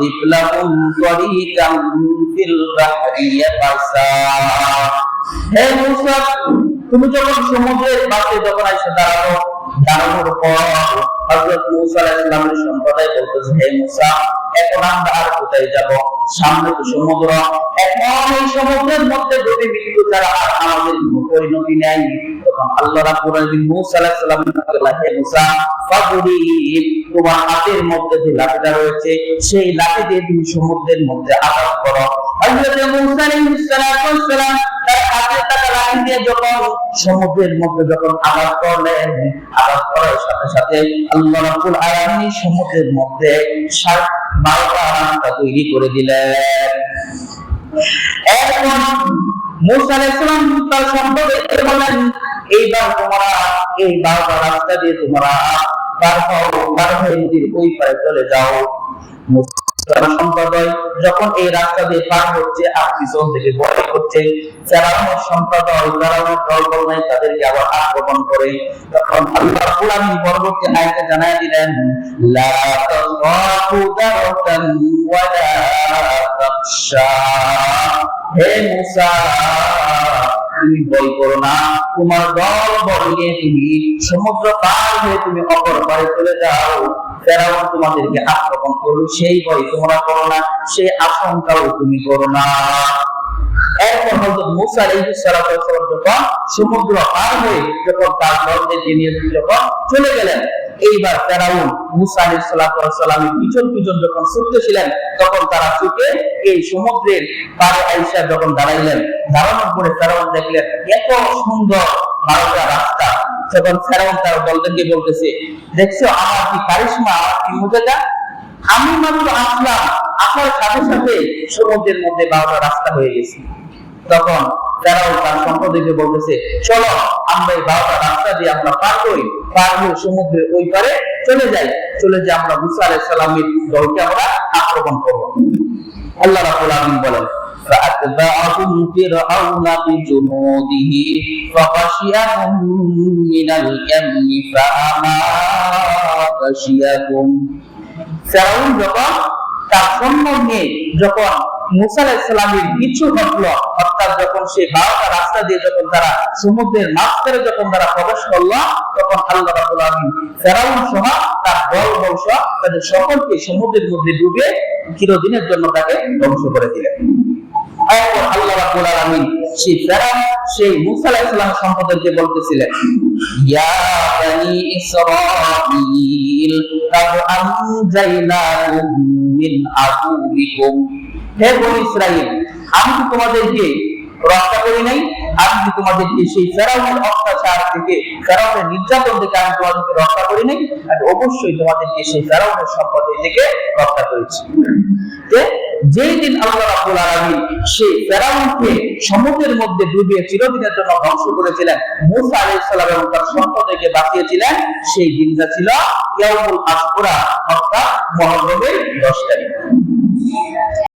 فاضرب لهم طريقا في البحر يبسا হে মূসা তুমি যখন সমুদ্রের পাশে যখন এসে দাঁড়ানোর পর হযরত মূসা আলাইহিস সালামের সম্প্রদায় বলতেছে হে মূসা এখন আমরা আর কোথায় যাব সামনে তো সমুদ্র এখন এই সমুদ্রের মধ্যে ডুবে মৃত্যু ছাড়া আর আমাদের কোনো পরিণতি নেই তখন আল্লাহ রাব্বুল আলামিন মূসা আলাইহিস সালামকে বললেন হে মূসা ফাদরি তোমার হাতের মধ্যে যে লাঠিটা রয়েছে সেই লাঠি দিয়ে তুমি সমুদ্রের মধ্যে আঘাত করো হযরত মূসা আলাইহিস সালাম তার হাতের কাটা লাঠি দিয়ে যখন সমুদ্রের মধ্যে যখন আঘাত করলেন আঘাত করার সাথে সাথে আল্লাহ রাব্বুল আলামিন সমুদ্রের মধ্যে 12টা রাস্তা তৈরি করে দিলেন এখন মূসা আলাইহিস সালাম তার সম্প্রদায়কে বলেন এইবার তোমরা এই 12টা রাস্তা দিয়ে তোমরা পার হয়ে নদীর ওই পারে চলে যাও সম্প্রদায় যখন এই রাস্তা দিয়ে পার হচ্ছে আর পিছন থেকে ভয় করছে ফেরাউনের সম্প্রদায় ফেরাউনের দলবল নাই তাদেরকে আবার আক্রমণ করে তখন আল্লাহ রাব্বুল আলামিন পরবর্তী আয়াতে জানায় দিলেন লা তাখাফু দারাকান ওয়া লা তাখশা হে মূসা তুমি ভয় করো না তোমার দল বল নিয়ে তুমি সমুদ্র পার হয়ে তুমি অপর পারে চলে যাও ফেরাউন তোমাদেরকে আক্রমণ করবে সেই ভয় তোমরা করো না সেই আশঙ্কাও তুমি করো না এরপর হযরত মূসা আলাইহিস সালাম যখন সমুদ্র পার হয়ে যখন তার দলদেরকে নিয়ে যখন চলে গেলেন এইবার ফেরাউন মূসা আলাইহিস সালামের পিছন পিছন যখন ছুটতেছিলেন তখন তারা ছুটে এই সমুদ্রের পারে আইসা যখন দাঁড়াইলেন দাঁড়ানোর পরে ফেরাউন দেখলেন এত সুন্দর 12টা রাস্তা তখন ফেরাউন তার দলদেরকে বলতেছে দেখছো আমার কি কারিশমা আমার কি মুজিজা আমি মাত্র আসলাম আসার সাথে সাথে সমুদ্রের মধ্যে 12টা রাস্তা হয়ে গেছে তখন ফেরাউন তার সম্প্রদায়কে বলতেছে চলো আমরা এই 12টা রাস্তা দিয়ে আমরা পার হয়ে সমুদ্রের ওই পারে চলে যাই চলে যে আমরা মূসা আলাইহিস সালামের দলকে আমরা আক্রমণ করব আল্লাহ রাব্বুল আলামিন বলেন فأتبعهم فرعون بجنوده فغشيهم من اليم فما غشيهم ফেরাউন যখন তার সৈন্য নিয়ে যখন মূসা আলাইহিস সালামের পিছু হটলো অর্থাৎ যখন সে 12টা রাস্তা দিয়ে যখন তারা সমুদ্রের মাঝখানে যখন তারা প্রবেশ করলো তখন আল্লাহ রাব্বুল আলামিন ফেরাউন সহ তার দল সহ তাদের সকলকে সমুদ্রের মধ্যে ডুবে চিরদিনের জন্য তাকে ধ্বংস করে দিলেন এরপর আল্লাহ রাব্বুল আলামিন সেই ফেরাউন সেই মূসা আলাইহিস সালাম সম্প্রদায়কে বলতেছিলেন ইয়া বানি ইসরাঈল কাদ আনজাইনাকুম মিন আদুবিকুম হে বনি ইসরাঈল আমি কি তোমাদেরকে রক্ষা করি নাই আমি কি তোমাদেরকে সেই ফেরাউনের অত্যাচার থেকে ফেরাউনের নির্যাতন থেকে আমি তোমাদেরকে রক্ষা করি নাই আর অবশ্যই তোমাদেরকে সেই ফেরাউনের সম্প্রদায় থেকে রক্ষা করেছি যেই দিন আল্লাহ রাব্বুল আলামিন সেই ফেরাউনকে সমুদ্রের মধ্যে ডুবিয়ে চিরদিনের জন্য ধ্বংস করেছিলেন মূসা আলাইহিস সালাম এবং তার সম্প্রদায়কে বাঁচিয়েছিলেন সেই দিনটা ছিল ইয়াউমুল আশুরা অর্থাৎ মুহররমের 10 তারিখ